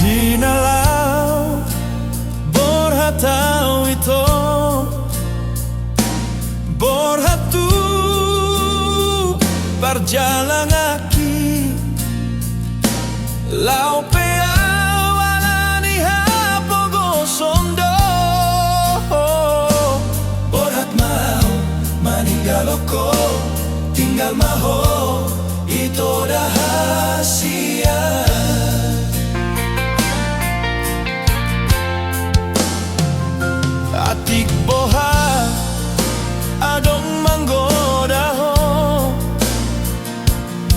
Sinalaw borhatau ito, borhatu berjalan aki lau peau alani hapogo sondo, borhat mau maninggaloko tinggal maho itu rahasia. Atik boha adong manggoda ho,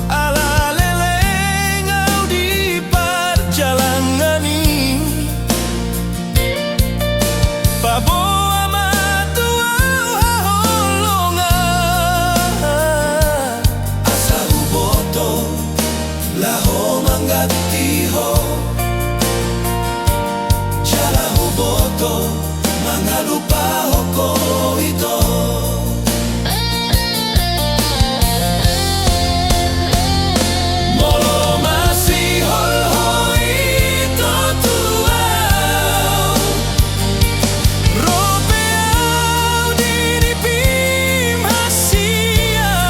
ala lelengau di perjalanan ini, paboa matua haholongan, asa uboto laho manggati ho, jala uboto mga lupa hoko ito. Molo masihol ho ito tuaw, ropeaw dinipim hasian,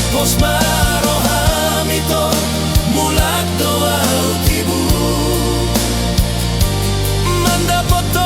pos maroham ito mulak doaw tibu, mandapoto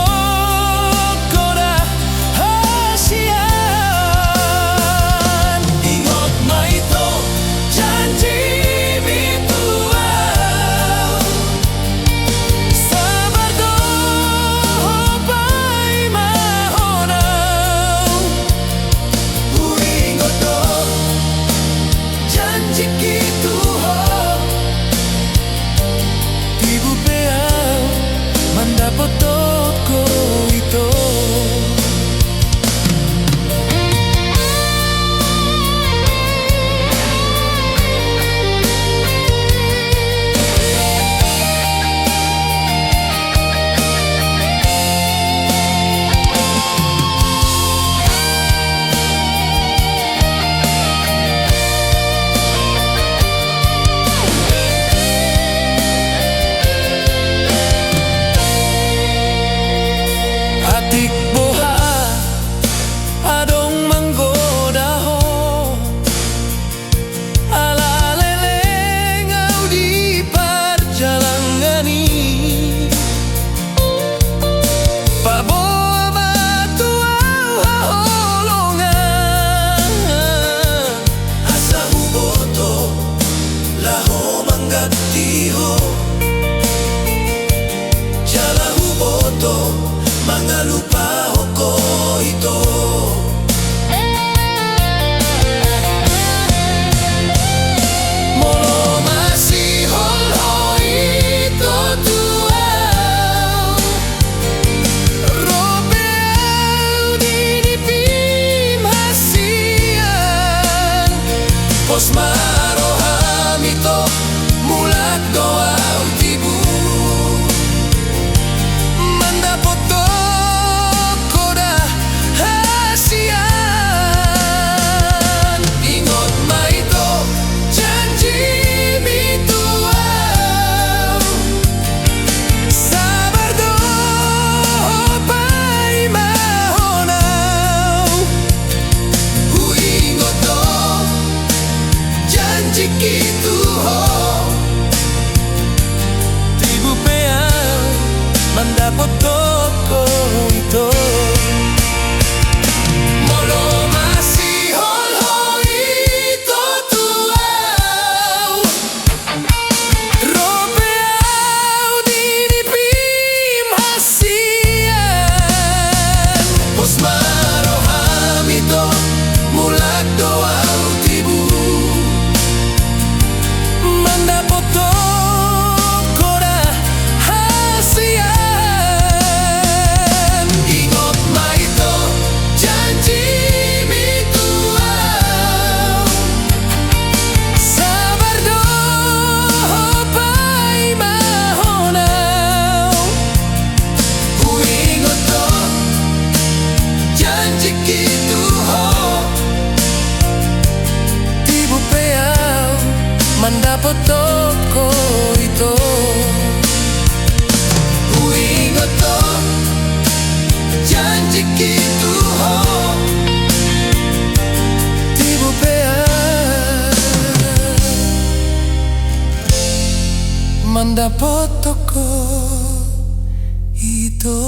mga lupa hoko ito. Molo masihol ho ito tuaw, ropeaw dinipim hasian, pos maroham ito mulak doaw tibu, mandapoto gitu ho, tibu peang mandapat toko ito. Molo masihol ho ito tuaw, ropeaw dinipim hasian, pos maroham ito mulak doaw tibu, mandapoto kora hasian. Ingot ma ito janji bituaw, sabar do pay mahonaw, ingot to janji gitu ho, tibu peaw mandapat toko ito. dapat ko ito.